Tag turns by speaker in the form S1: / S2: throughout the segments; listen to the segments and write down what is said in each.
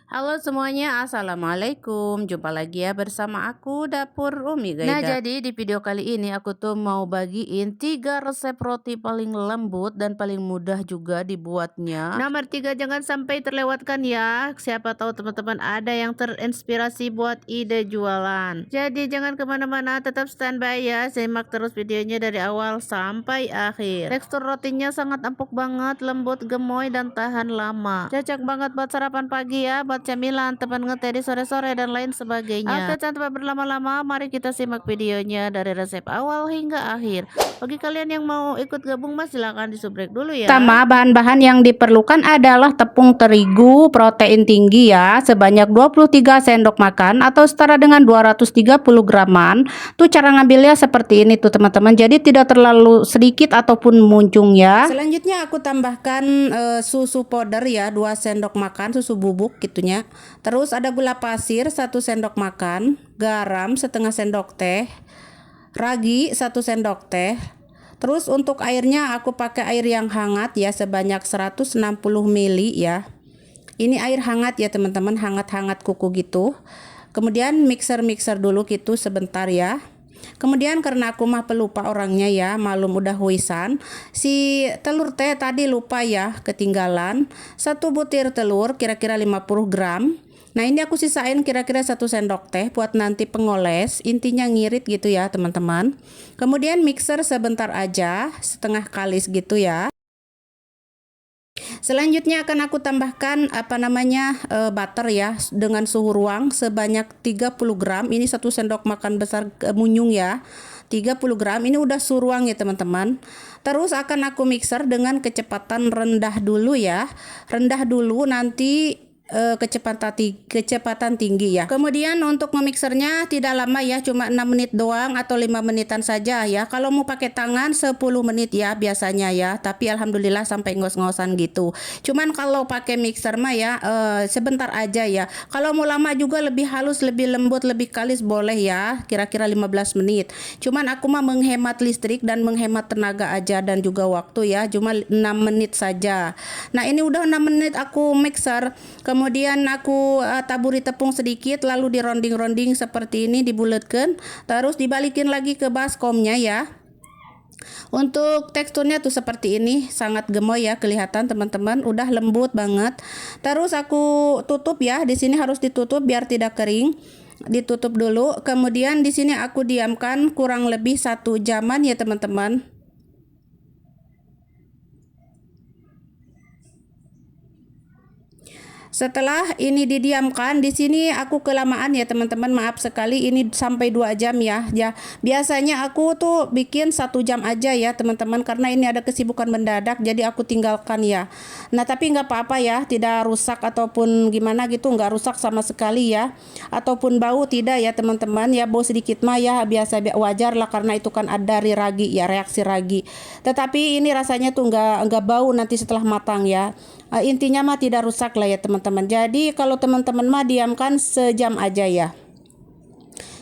S1: Halo semuanya, assalamualaikum. Jumpa lagi ya bersama aku Dapur Umi
S2: Nah,
S1: Gaida. Jadi di video kali ini aku tuh mau bagiin 3 resep roti paling lembut dan paling mudah juga dibuatnya. Nomor 3, jangan sampai terlewatkan ya. Siapa tahu teman-teman ada yang terinspirasi buat ide jualan. Jadi jangan kemana-mana, tetap standby ya. Simak terus videonya dari awal sampai akhir. Tekstur rotinya sangat empuk banget, lembut, gemoy, dan tahan lama. Cocok banget buat sarapan pagi ya, buat cemilan, teman ngeteh di sore-sore, dan lain sebagainya. Oke, tanpa berlama-lama, mari kita simak videonya dari resep awal hingga akhir. Bagi kalian yang mau ikut gabung, mas silahkan disubrek dulu ya. Pertama, bahan-bahan yang diperlukan adalah tepung terigu protein tinggi ya, sebanyak 23 sendok makan atau setara dengan 230 graman. Tuh cara ngambilnya seperti ini tuh teman-teman, jadi tidak terlalu sedikit ataupun muncung ya. Selanjutnya aku tambahkan susu powder ya, 2 sendok makan susu bubuk gitunya. Terus ada gula pasir 1 sendok makan, garam setengah sendok teh, ragi 1 sendok teh. Terus untuk airnya aku pakai air yang hangat ya, sebanyak 160 ml ya. Ini air hangat ya teman-teman, hangat-hangat kuku gitu. Kemudian mixer dulu gitu sebentar ya. Kemudian karena aku mah pelupa orangnya ya, malum udah huisan, si telur teh tadi lupa ya, ketinggalan. 1 butir telur kira-kira 50 gram. Nah ini aku sisain kira-kira 1 sendok teh buat nanti pengoles, intinya ngirit gitu ya teman-teman. Kemudian mixer sebentar aja, setengah kalis gitu ya. Selanjutnya akan aku tambahkan butter ya, dengan suhu ruang sebanyak 30 gram. Ini 1 sendok makan besar munyung ya, 30 gram. Ini udah suhu ruang ya teman-teman. Terus akan aku mixer dengan kecepatan rendah dulu ya, rendah dulu, nanti kecepatan tinggi ya. Kemudian untuk memixernya tidak lama ya, cuma 6 menit doang atau 5 menitan saja ya. Kalau mau pakai tangan 10 menit ya biasanya ya, tapi alhamdulillah sampai ngos-ngosan gitu. Cuman kalau pakai mixer mah ya sebentar aja ya. Kalau mau lama juga, lebih halus, lebih lembut, lebih kalis, boleh ya, kira-kira 15 menit. Cuman aku mah menghemat listrik dan menghemat tenaga aja dan juga waktu ya, cuma 6 menit saja. Nah ini udah 6 menit aku mixer. Kemudian aku taburi tepung sedikit, lalu dironding-ronding seperti ini, dibulatkan, terus dibalikin lagi ke baskomnya ya. Untuk teksturnya tuh seperti ini, sangat gemoy ya, kelihatan teman-teman, udah lembut banget. Terus aku tutup ya, di sini harus ditutup biar tidak kering. Ditutup dulu. Kemudian di sini aku diamkan kurang lebih 1 jaman ya teman-teman. Setelah ini didiamkan, di sini aku kelamaan ya teman-teman, maaf sekali, ini sampai 2 jam ya. Ya, biasanya aku tuh bikin 1 jam aja ya teman-teman, karena ini ada kesibukan mendadak jadi aku tinggalkan ya. Nah, tapi nggak apa-apa ya, tidak rusak ataupun gimana gitu, nggak rusak sama sekali ya. Ataupun bau tidak ya teman-teman, ya bau sedikit mah ya biasa, wajar lah, karena itu kan ada dari ragi ya, reaksi ragi. Tetapi ini rasanya tuh nggak bau nanti setelah matang ya. Intinya mah tidak rusak lah ya teman-teman. Jadi kalau teman-teman mah diamkan sejam aja ya.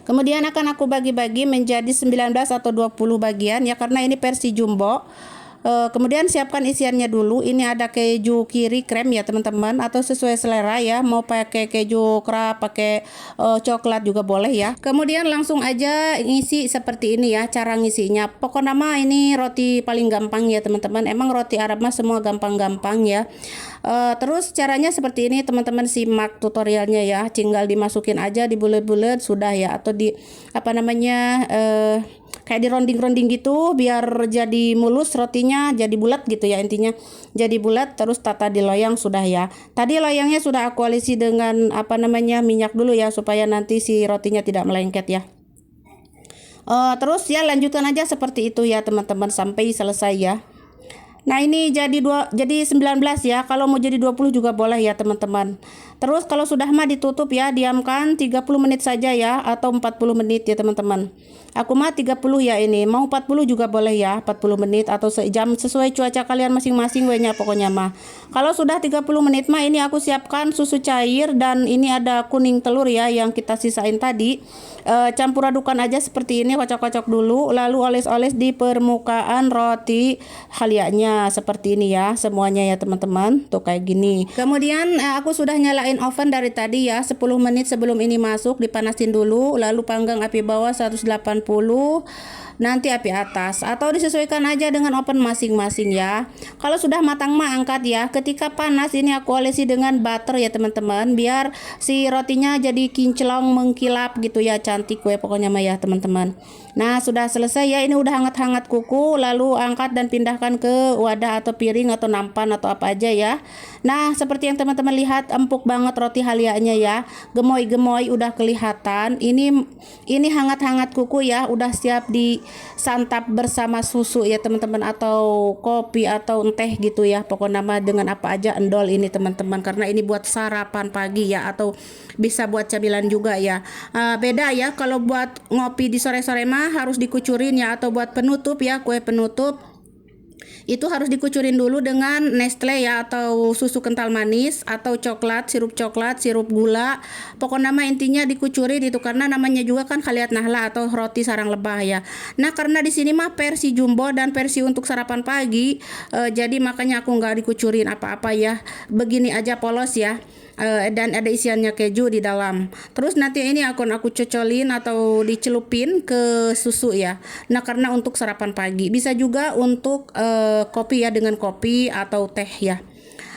S1: Kemudian akan aku bagi-bagi menjadi 19 atau 20 bagian ya, karena ini versi jumbo. Kemudian siapkan isiannya dulu. Ini ada keju kiri krem ya teman-teman, atau sesuai selera ya, mau pakai keju krap, pakai coklat juga boleh ya. Kemudian langsung aja ngisi seperti ini ya cara ngisinya. Pokoknya mah ini roti paling gampang ya teman-teman, emang roti Arab mah semua gampang-gampang ya. Terus caranya seperti ini teman-teman, simak tutorialnya ya, tinggal dimasukin aja, dibulet-bulet sudah ya, atau di kayak dironding-ronding gitu biar jadi mulus rotinya, jadi bulat gitu ya, intinya jadi bulat. Terus tata di loyang sudah ya. Tadi loyangnya sudah aku olesi dengan minyak dulu ya, supaya nanti si rotinya tidak melengket ya. Terus ya lanjutkan aja seperti itu ya teman-teman sampai selesai ya. Nah ini jadi 19 ya, kalau mau jadi 20 juga boleh ya teman-teman. Terus kalau sudah mah ditutup ya, diamkan 30 menit saja ya, atau 40 menit ya teman-teman. Aku mah 30 ya, ini mau 40 juga boleh ya, 40 menit atau sejam, sesuai cuaca kalian masing-masing wenya pokoknya mah. Kalau sudah 30 menit mah ini aku siapkan susu cair, dan ini ada kuning telur ya yang kita sisain tadi. Campur adukan aja seperti ini, kocok-kocok dulu, lalu oles-oles di permukaan roti halianya. bentuknya seperti ini ya semuanya ya teman-teman, tuh kayak gini. Kemudian aku sudah nyalain oven dari tadi ya, 10 menit sebelum ini masuk dipanasin dulu, lalu panggang api bawah 180, nanti api atas, atau disesuaikan aja dengan oven masing-masing ya. Kalau sudah matang mah angkat ya. Ketika panas ini aku olesi dengan butter ya teman-teman, biar si rotinya jadi kinclong mengkilap gitu ya, cantik kue pokoknya mah ya teman-teman. Nah sudah selesai ya, ini udah hangat-hangat kuku, lalu angkat dan pindahkan ke wadah atau piring atau nampan atau apa aja ya. Nah seperti yang teman-teman lihat, empuk banget roti halianya ya, gemoy-gemoy udah kelihatan. Ini hangat-hangat kuku ya, udah siap disantap bersama susu ya teman-teman, atau kopi atau teh gitu ya, pokoknya nama dengan apa aja endol ini teman-teman, karena ini buat sarapan pagi ya, atau bisa buat camilan juga ya. Beda ya kalau buat ngopi di sore-sore mah harus dikucurin ya, atau buat penutup ya, kue penutup itu harus dikucurin dulu dengan Nestle ya, atau susu kental manis, atau coklat, sirup gula, pokoknya nama intinya dikucurin itu, karena namanya juga kan khaliat nahla atau roti sarang lebah ya. Nah karena di sini mah versi jumbo dan versi untuk sarapan pagi, jadi makanya aku nggak dikucurin apa-apa ya, begini aja polos ya. Dan ada isiannya keju di dalam. Terus nanti ini aku cocolin atau dicelupin ke susu ya. Nah karena untuk sarapan pagi, bisa juga untuk kopi ya, dengan kopi atau teh ya.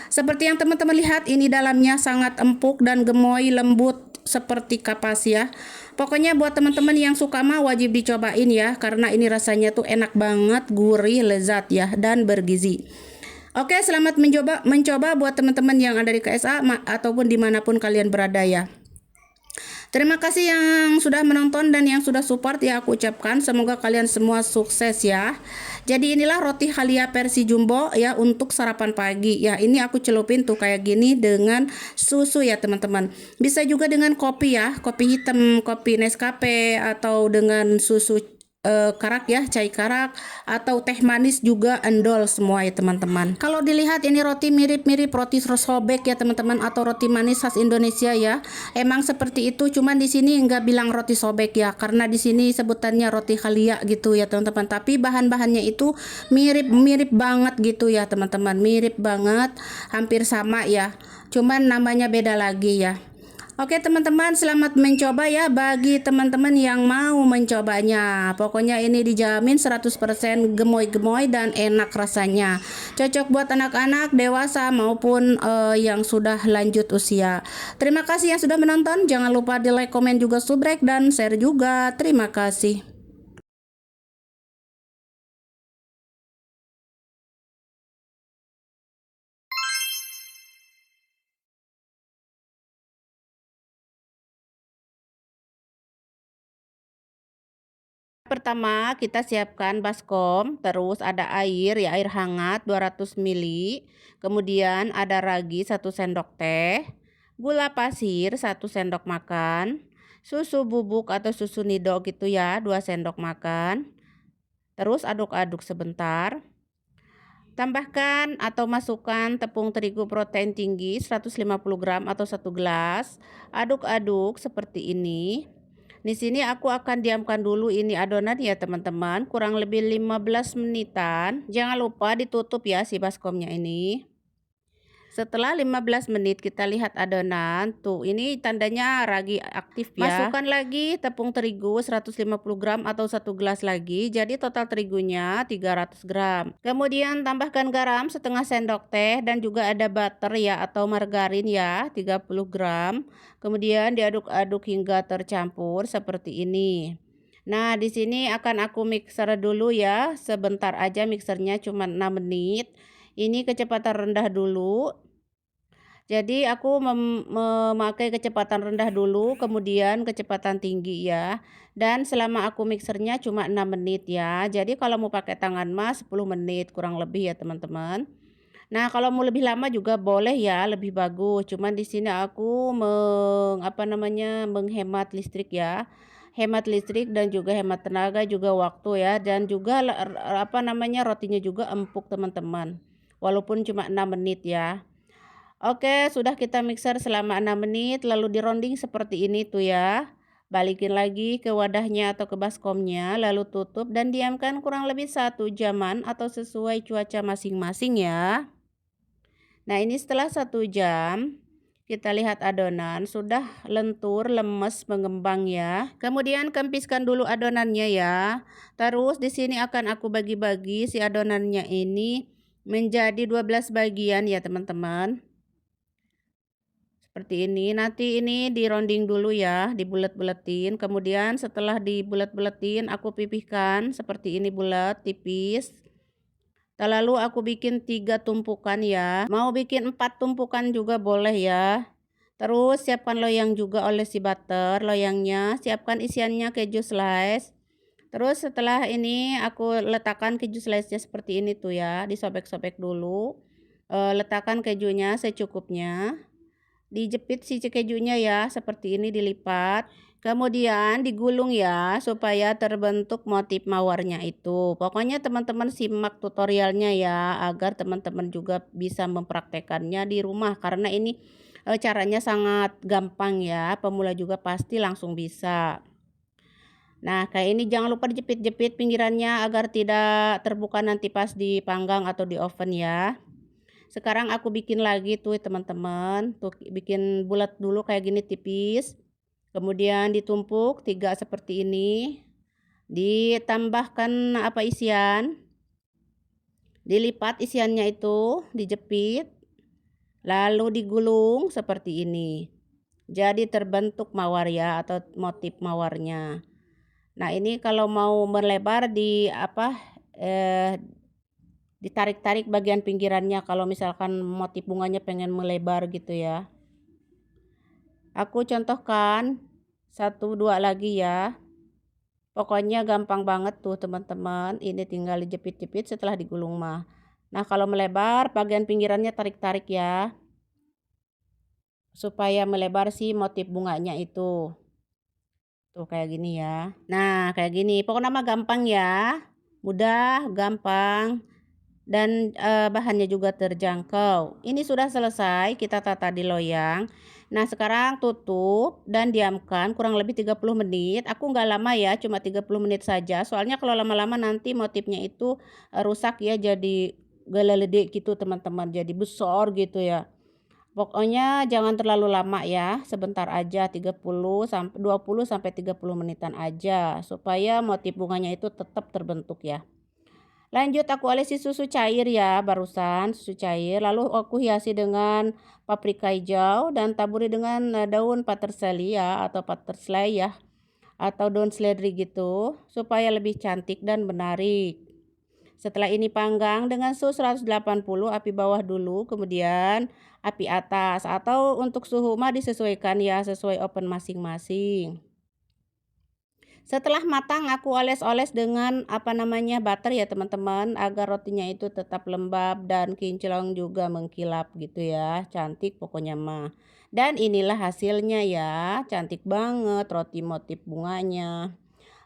S1: Seperti yang teman-teman lihat, ini dalamnya sangat empuk dan gemoy lembut seperti kapas ya. Pokoknya buat teman-teman yang suka mah wajib dicobain ya, karena ini rasanya tuh enak banget, gurih, lezat ya, dan bergizi. Oke, selamat mencoba buat teman-teman yang ada di KSA ataupun dimanapun kalian berada ya. Terima kasih yang sudah menonton dan yang sudah support ya, aku ucapkan semoga kalian semua sukses ya. Jadi inilah roti Halia versi jumbo ya untuk sarapan pagi ya. Ini aku celupin tuh kayak gini dengan susu ya teman-teman. Bisa juga dengan kopi ya, kopi hitam, kopi Nescafe, atau dengan susu karak ya, cai karak, atau teh manis juga endol semua ya teman-teman. Kalau dilihat ini roti mirip-mirip roti sobek ya teman-teman, atau roti manis khas Indonesia ya. Emang seperti itu, cuman di sini nggak bilang roti sobek ya, karena di sini sebutannya roti halia gitu ya teman-teman. Tapi bahan-bahannya itu mirip banget gitu ya teman-teman, mirip banget, hampir sama ya. Cuman namanya beda lagi ya. Oke teman-teman, selamat mencoba ya bagi teman-teman yang mau mencobanya. Pokoknya ini dijamin 100% gemoy-gemoy dan enak rasanya. Cocok buat anak-anak, dewasa maupun yang sudah lanjut usia. Terima kasih yang sudah menonton. Jangan lupa di like, komen juga, subrek, dan share juga. Terima kasih. Pertama kita siapkan baskom, terus ada air ya, air hangat 200 ml, kemudian ada ragi 1 sendok teh, gula pasir 1 sendok makan, susu bubuk atau susu nido gitu ya 2 sendok makan. Terus aduk-aduk sebentar. Tambahkan atau masukkan tepung terigu protein tinggi 150 gram atau 1 gelas. Aduk-aduk seperti ini. Di sini aku akan diamkan dulu ini adonan ya teman-teman, kurang lebih 15 menitan. Jangan lupa ditutup ya si baskomnya ini. Setelah 15 menit kita lihat adonan, tuh ini tandanya ragi aktif ya. Masukkan lagi tepung terigu 150 gram atau 1 gelas lagi, jadi total terigunya 300 gram. Kemudian tambahkan garam setengah sendok teh dan juga ada butter ya atau margarin ya 30 gram. Kemudian diaduk-aduk hingga tercampur seperti ini. Nah, di sini akan aku mixer dulu ya, sebentar aja mixernya cuma 6 menit. Ini kecepatan rendah dulu. Jadi aku memakai kecepatan rendah dulu, kemudian kecepatan tinggi ya. Dan selama aku mixernya cuma 6 menit ya. Jadi kalau mau pakai tangan mah 10 menit kurang lebih ya teman-teman. Nah, kalau mau lebih lama juga boleh ya, lebih bagus. Cuman di sini aku menghemat listrik ya. Hemat listrik dan juga hemat tenaga juga waktu ya, dan juga rotinya juga empuk teman-teman. Walaupun cuma 6 menit ya. Oke, sudah kita mixer selama 6 menit lalu dironding seperti ini tuh ya. Balikin lagi ke wadahnya atau ke baskomnya, lalu tutup dan diamkan kurang lebih 1 jaman atau sesuai cuaca masing-masing ya. Nah ini setelah 1 jam, kita lihat adonan sudah lentur, lemes, mengembang ya. Kemudian kempiskan dulu adonannya ya. Terus di sini akan aku bagi-bagi si adonannya ini menjadi 12 bagian ya teman-teman. Seperti ini, nanti ini dironding dulu ya, dibulet-buletin. Kemudian setelah dibulet-buletin aku pipihkan seperti ini bulat, tipis. Lalu aku bikin 3 tumpukan ya. Mau bikin 4 tumpukan juga boleh ya. Terus siapkan loyang juga olesi butter. Loyangnya siapkan isiannya keju slice. Terus setelah ini aku letakkan keju slice-nya seperti ini tuh ya. Disobek-sobek dulu. Letakkan kejunya secukupnya. Dijepit si kejunya ya, seperti ini dilipat. Kemudian digulung ya, supaya terbentuk motif mawarnya itu. Pokoknya teman-teman simak tutorialnya ya, agar teman-teman juga bisa mempraktekannya di rumah. Karena ini caranya sangat gampang ya, pemula juga pasti langsung bisa. Nah, kayak ini jangan lupa dijepit-jepit pinggirannya agar tidak terbuka nanti pas dipanggang atau di oven ya. Sekarang aku bikin lagi tuh teman-teman, tuh bikin bulat dulu kayak gini tipis. Kemudian ditumpuk 3 seperti ini. Ditambahkan apa isian. Dilipat isiannya itu, dijepit. Lalu digulung seperti ini. Jadi terbentuk mawar ya atau motif mawarnya. Nah, ini kalau mau melebar ditarik-tarik bagian pinggirannya kalau misalkan motif bunganya pengen melebar gitu ya. Aku contohkan 1-2 lagi ya. Pokoknya gampang banget tuh teman-teman. Ini tinggal dijepit-jepit setelah digulung mah. Nah, kalau melebar bagian pinggirannya tarik-tarik ya. Supaya melebar si motif bunganya itu. Tuh kayak gini ya. Nah, kayak gini. Pokoknya mah gampang ya. Mudah, gampang. Dan bahannya juga terjangkau. Ini sudah selesai kita tata di loyang. Nah, sekarang tutup dan diamkan kurang lebih 30 menit. Aku nggak lama ya, cuma 30 menit saja. Soalnya kalau lama-lama nanti motifnya itu rusak ya, jadi gelede gitu teman-teman. Jadi besar gitu ya. Pokoknya jangan terlalu lama ya, sebentar aja 20 sampai 30 menitan aja supaya motif bunganya itu tetap terbentuk ya. Lanjut aku olesi susu cair ya, barusan susu cair. Lalu aku hiasi dengan paprika hijau dan taburi dengan daun parsley ya atau parsley ya atau daun seledri gitu supaya lebih cantik dan menarik. Setelah ini panggang dengan suhu 180 api bawah dulu, kemudian api atas atau untuk suhu mah disesuaikan ya sesuai oven masing-masing. Setelah matang aku oles-oles dengan butter ya teman-teman agar rotinya itu tetap lembab dan kinclong juga mengkilap gitu ya. Cantik pokoknya mah. Dan inilah hasilnya ya. Cantik banget roti motif bunganya.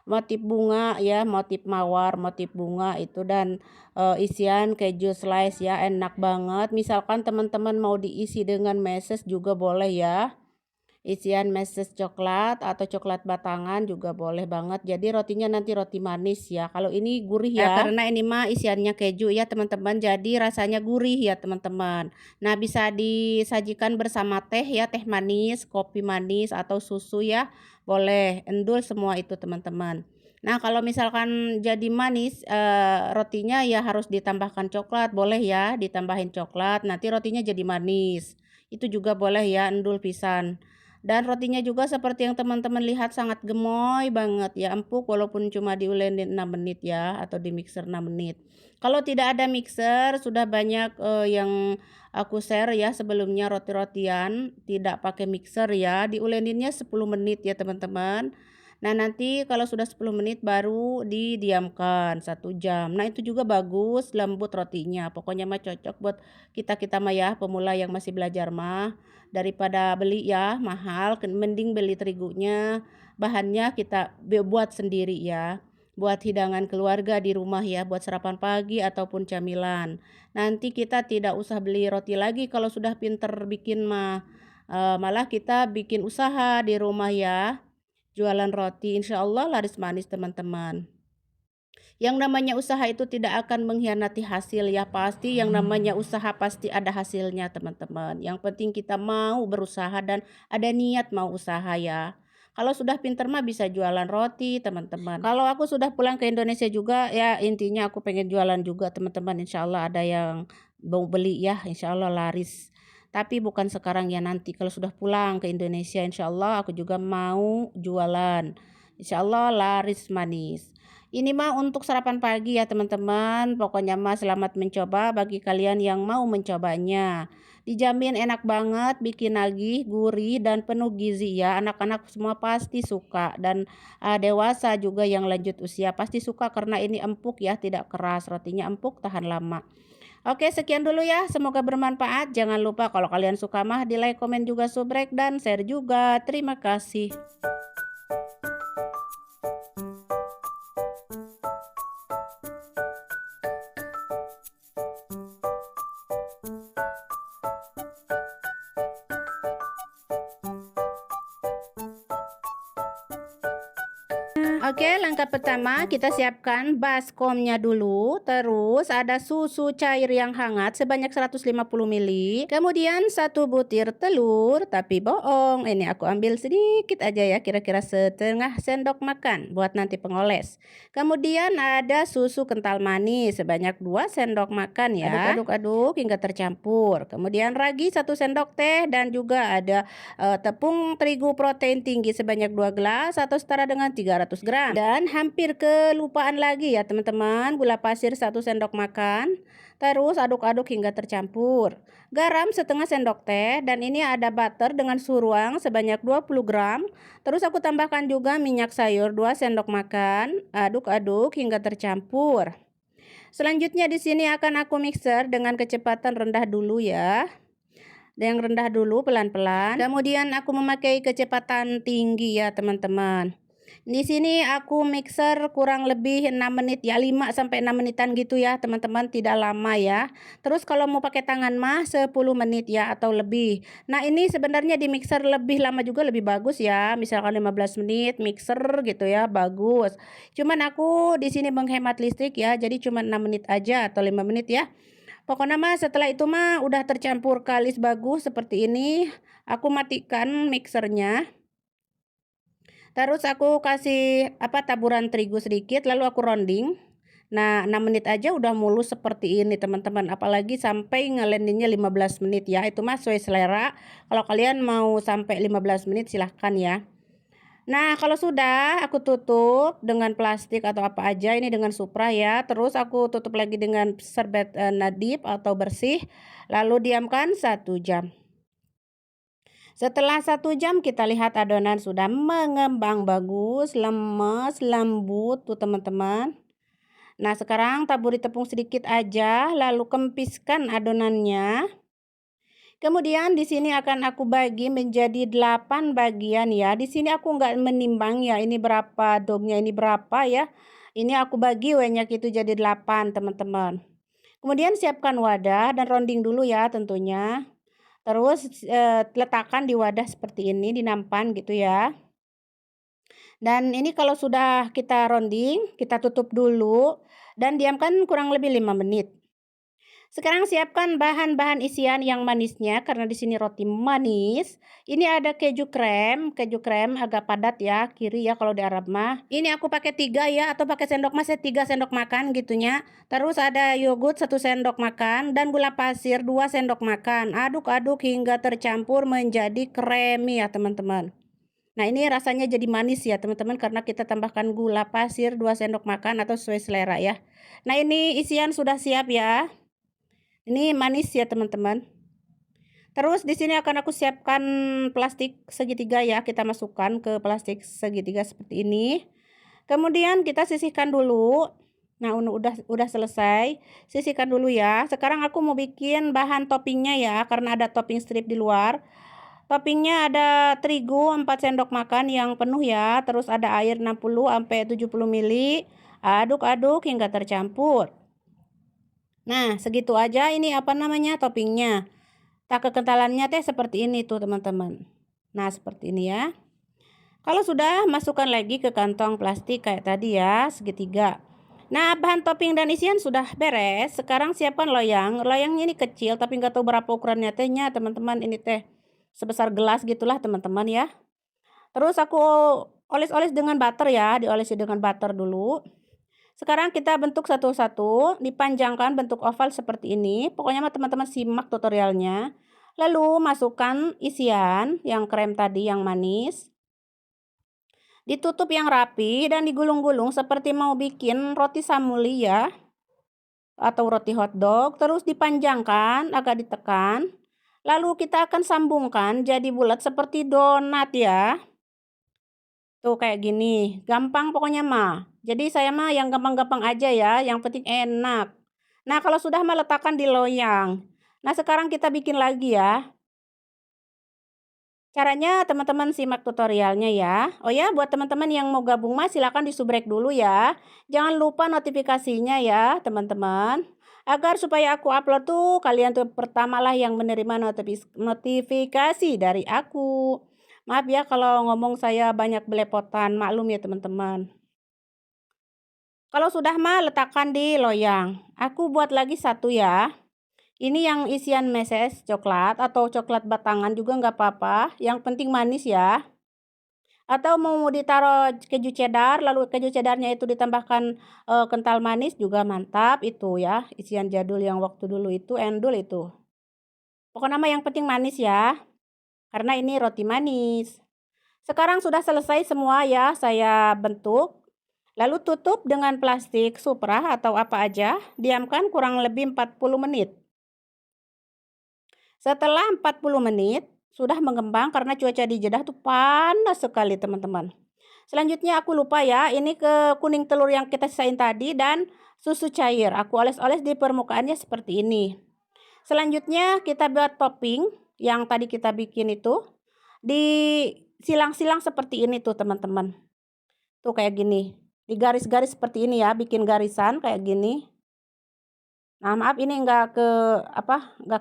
S1: Motif bunga ya, motif mawar, motif bunga itu dan isian keju slice ya, enak banget. Misalkan teman-teman mau diisi dengan meses juga boleh ya. Isian meses coklat atau coklat batangan juga boleh banget. Jadi rotinya nanti roti manis ya. Kalau ini gurih ya. Karena ini mah isiannya keju ya teman-teman. Jadi rasanya gurih ya teman-teman. Nah, bisa disajikan bersama teh ya, teh manis, kopi manis atau susu ya. Boleh. Endul semua itu teman-teman. Nah, kalau misalkan jadi manis rotinya ya harus ditambahkan coklat. Boleh ya, ditambahin coklat. Nanti rotinya jadi manis. Itu juga boleh ya, endul pisan. Dan rotinya juga seperti yang teman-teman lihat sangat gemoy banget ya, empuk walaupun cuma diulenin 6 menit ya atau di mixer 6 menit. Kalau tidak ada mixer sudah banyak yang aku share ya sebelumnya roti-rotian tidak pakai mixer ya, diuleninnya 10 menit ya teman-teman. Nah, nanti kalau sudah 10 menit baru didiamkan 1 jam. Nah, itu juga bagus, lembut rotinya. Pokoknya mah cocok buat kita-kita mah ya, pemula yang masih belajar mah. Daripada beli ya mahal, mending beli terigunya. Bahannya kita buat sendiri ya. Buat hidangan keluarga di rumah ya, buat sarapan pagi ataupun camilan. Nanti kita tidak usah beli roti lagi kalau sudah pinter bikin mah. Malah kita bikin usaha di rumah ya. jualan roti, insya Allah laris manis teman-teman. Yang namanya usaha itu tidak akan mengkhianati hasil ya, pasti yang namanya usaha pasti ada hasilnya teman-teman. Yang penting kita mau berusaha dan ada niat mau usaha ya. Kalau sudah pinter mah bisa jualan roti teman-teman. Kalau aku sudah pulang ke Indonesia juga ya, intinya aku pengen jualan juga teman-teman. Insya Allah ada yang mau beli ya, insya Allah laris. Tapi bukan sekarang ya, nanti kalau sudah pulang ke Indonesia insya Allah aku juga mau jualan. Insya Allah laris manis. Ini mah untuk sarapan pagi ya teman-teman. Pokoknya mah selamat mencoba bagi kalian yang mau mencobanya. Dijamin enak banget, bikin nagih, gurih dan penuh gizi ya. Anak-anak semua pasti suka dan dewasa juga yang lanjut usia pasti suka karena ini empuk ya, tidak keras. Rotinya empuk, tahan lama. Oke, sekian dulu ya. Semoga bermanfaat. Jangan lupa kalau kalian suka mah di like, komen juga, subrek dan share juga. Terima kasih. Oke, langkah pertama kita siapkan baskomnya dulu. Terus ada susu cair yang hangat sebanyak 150 ml. Kemudian 1 butir telur, tapi bohong. Ini aku ambil sedikit aja ya, kira-kira setengah sendok makan buat nanti pengoles. Kemudian ada susu kental manis sebanyak 2 sendok makan ya. Aduk-aduk hingga tercampur. Kemudian ragi 1 sendok teh dan juga ada tepung terigu protein tinggi sebanyak 2 gelas atau setara dengan 300 gram. Dan hampir kelupaan lagi ya teman-teman, gula pasir 1 sendok makan. Terus aduk-aduk hingga tercampur. Garam setengah sendok teh dan ini ada butter dengan suhu ruang sebanyak 20 gram. Terus aku tambahkan juga minyak sayur 2 sendok makan. Aduk-aduk hingga tercampur. Selanjutnya di sini akan aku mixer dengan kecepatan rendah dulu ya. Yang rendah dulu pelan-pelan. Kemudian aku memakai kecepatan tinggi ya teman-teman. Di sini aku mixer kurang lebih 6 menit ya, 5 sampai 6 menitan gitu ya teman-teman, tidak lama ya. Terus kalau mau pakai tangan mah 10 menit ya atau lebih. Nah, ini sebenarnya di mixer lebih lama juga lebih bagus ya. Misalkan 15 menit mixer gitu ya, bagus. Cuman aku di sini menghemat listrik ya, jadi cuma 6 menit aja atau 5 menit ya. Pokoknya mah setelah itu mah udah tercampur kalis bagus seperti ini. Aku matikan mixernya. Terus aku kasih taburan terigu sedikit lalu aku rounding. Nah, 6 menit aja udah mulus seperti ini teman-teman. Apalagi sampai ngelendingnya 15 menit ya. Itu mah sesuai selera. Kalau kalian mau sampai 15 menit silahkan ya. Nah, kalau sudah aku tutup dengan plastik atau apa aja, ini dengan supra ya. Terus aku tutup lagi dengan serbet nadip atau bersih. Lalu diamkan 1 jam. Setelah 1 jam kita lihat adonan sudah mengembang bagus, lemes, lembut tuh teman-teman. Nah, sekarang taburi tepung sedikit aja lalu kempiskan adonannya. Kemudian di sini akan aku bagi menjadi 8 bagian ya. Di sini aku nggak menimbang ya ini berapa domnya, ini berapa ya. Ini aku bagi banyak itu jadi 8 teman-teman. Kemudian siapkan wadah dan rounding dulu ya tentunya. Terus letakkan di wadah seperti ini, di nampan gitu ya. Dan ini kalau sudah kita rounding, kita tutup dulu dan diamkan kurang lebih 5 menit. Sekarang siapkan bahan-bahan isian yang manisnya karena di sini roti manis. Ini ada keju krem agak padat ya, kiri ya kalau di Arab mah. Ini aku pakai 3 ya atau pakai sendok mas 3 sendok makan gitunya. Terus ada yogurt 1 sendok makan dan gula pasir 2 sendok makan. Aduk-aduk hingga tercampur menjadi kremi ya teman-teman. Nah, ini rasanya jadi manis ya teman-teman karena kita tambahkan gula pasir 2 sendok makan atau sesuai selera ya. Nah, ini isian sudah siap ya. Ini manis ya teman-teman. Terus di sini akan aku siapkan plastik segitiga ya, kita masukkan ke plastik segitiga seperti ini. Kemudian kita sisihkan dulu. Nah, udah selesai. Sisihkan dulu ya. Sekarang aku mau bikin bahan toppingnya ya, karena ada topping strip di luar. Toppingnya ada terigu 4 sendok makan yang penuh ya. Terus ada air 60 sampai 70 ml. Aduk-aduk hingga tercampur. Nah, segitu aja ini toppingnya. Tak kekentalannya teh seperti ini tuh teman-teman. Nah, seperti ini ya. Kalau sudah, masukkan lagi ke kantong plastik kayak tadi ya, segitiga. Nah, bahan topping dan isian sudah beres. Sekarang siapkan loyang. Loyangnya ini kecil tapi nggak tahu berapa ukurannya tehnya, teman-teman. Ini teh sebesar gelas gitulah, teman-teman ya. Terus aku oles-oles dengan butter ya, diolesi dengan butter dulu. Sekarang kita bentuk satu-satu, dipanjangkan bentuk oval seperti ini. Pokoknya mah teman-teman simak tutorialnya. Lalu masukkan isian yang krem tadi yang manis. Ditutup yang rapi dan digulung-gulung seperti mau bikin roti samuli ya, atau roti hotdog. Terus dipanjangkan, agak ditekan. Lalu kita akan sambungkan jadi bulat seperti donat ya. Tuh kayak gini, gampang pokoknya mah. Jadi saya mah yang gampang-gampang aja ya, yang penting enak. Nah, kalau sudah mah letakkan di loyang. Nah, sekarang kita bikin lagi ya. Caranya teman-teman simak tutorialnya ya. Oh ya, buat teman-teman yang mau gabung mah silakan disubrek dulu ya. Jangan lupa notifikasinya ya, teman-teman. Agar supaya aku upload tuh kalian tuh pertamalah yang menerima notifikasi dari aku. Maaf ya kalau ngomong saya banyak belepotan, maklum ya teman-teman. Kalau sudah mah letakkan di loyang. Aku buat lagi satu ya. Ini yang isian meses coklat atau coklat batangan juga nggak apa-apa. Yang penting manis ya. Atau mau ditaruh keju cheddar, lalu keju cheddarnya itu ditambahkan kental manis juga mantap itu ya. Isian jadul yang waktu dulu itu endul itu. Pokoknya nama yang penting manis ya. Karena ini roti manis. Sekarang sudah selesai semua ya saya bentuk. Lalu tutup dengan plastik supra atau apa aja. Diamkan kurang lebih 40 menit. Setelah 40 menit, sudah mengembang karena cuaca di Jeddah tuh panas sekali teman-teman. Selanjutnya aku lupa ya, ini ke kuning telur yang kita sisain tadi dan susu cair. Aku oles-oles di permukaannya seperti ini. Selanjutnya kita buat topping yang tadi kita bikin itu. Disilang-silang seperti ini tuh teman-teman. Tuh kayak gini. Di garis-garis seperti ini ya, bikin garisan kayak gini. Nah, maaf ini nggak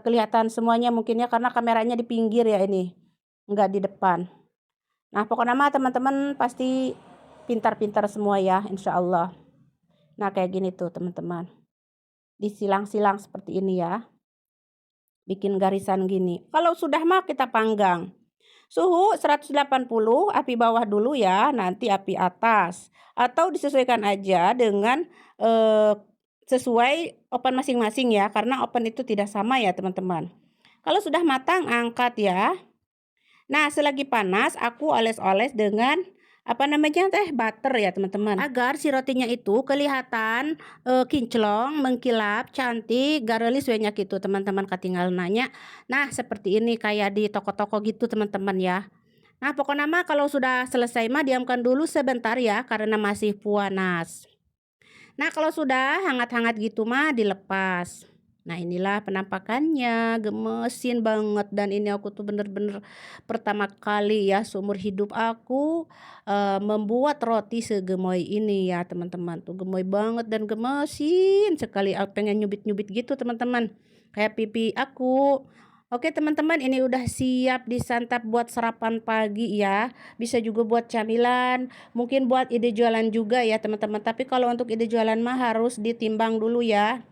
S1: kelihatan semuanya mungkin ya karena kameranya di pinggir ya ini, nggak di depan. Nah, pokoknya mah teman-teman pasti pintar-pintar semua ya, insya Allah. Nah, kayak gini tuh teman-teman. Disilang-silang seperti ini ya. Bikin garisan gini. Kalau sudah mah kita panggang. Suhu 180, api bawah dulu ya, nanti api atas. Atau disesuaikan aja dengan sesuai oven masing-masing ya, karena oven itu tidak sama ya teman-teman. Kalau sudah matang angkat ya. Nah, selagi panas aku oles-oles dengan butter ya teman-teman, agar si rotinya itu kelihatan kinclong, mengkilap, cantik, garelis banyak itu teman-teman ketinggal nanya. Nah, seperti ini kayak di toko-toko gitu teman-teman ya. Nah, pokoknya mah kalau sudah selesai mah diamkan dulu sebentar ya karena masih panas. Nah, kalau sudah hangat-hangat gitu mah dilepas. Nah, inilah penampakannya, gemesin banget dan ini aku tuh bener-bener pertama kali ya seumur hidup aku membuat roti segemoy ini ya, teman-teman. Tuh gemoy banget dan gemesin sekali. Aku pengen nyubit-nyubit gitu, teman-teman. Kayak pipi aku. Oke, teman-teman, ini udah siap disantap buat sarapan pagi ya. Bisa juga buat camilan. Mungkin buat ide jualan juga ya teman-teman. Tapi kalau untuk ide jualan mah harus ditimbang dulu ya.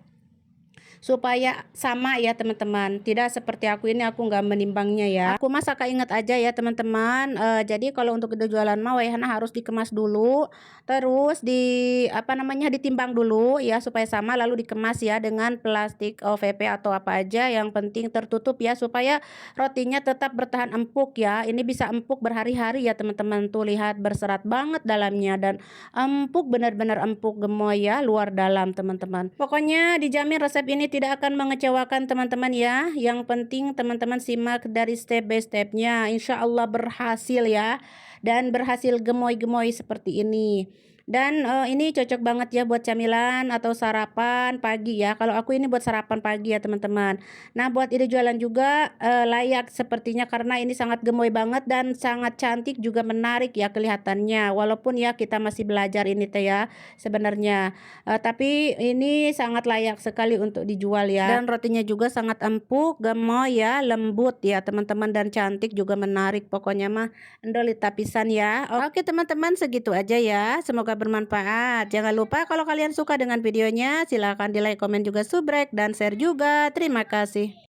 S1: Supaya sama ya teman-teman, tidak seperti aku ini aku nggak menimbangnya ya. Aku masak ingat aja ya teman-teman. Jadi kalau untuk ide jualan mah wayahna harus dikemas dulu, terus ditimbang dulu ya supaya sama, lalu dikemas ya dengan plastik OVP atau apa aja, yang penting tertutup ya supaya rotinya tetap bertahan empuk ya. Ini bisa empuk berhari-hari ya teman-teman, tuh lihat berserat banget dalamnya dan empuk, benar-benar empuk gemoy ya, luar dalam teman-teman. Pokoknya dijamin resep ini tidak akan mengecewakan teman-teman ya. Yang penting teman-teman simak dari step by stepnya, insya Allah berhasil ya, dan berhasil gemoy-gemoy seperti ini. Dan, ini cocok banget ya buat camilan atau sarapan pagi ya. Kalau aku ini buat sarapan pagi ya teman-teman. Nah buat ide jualan juga, layak sepertinya karena ini sangat gemoy banget dan sangat cantik juga menarik ya kelihatannya. Walaupun ya kita masih belajar ini teh ya sebenarnya, tapi ini sangat layak sekali untuk dijual ya. Dan rotinya juga sangat empuk, gemoy ya, lembut ya teman-teman dan cantik juga menarik pokoknya mah endolita pisan ya. Oke teman-teman segitu aja ya. Semoga bermanfaat. Jangan lupa kalau kalian suka dengan videonya silahkan di like, komen juga subrek dan share juga. Terima kasih.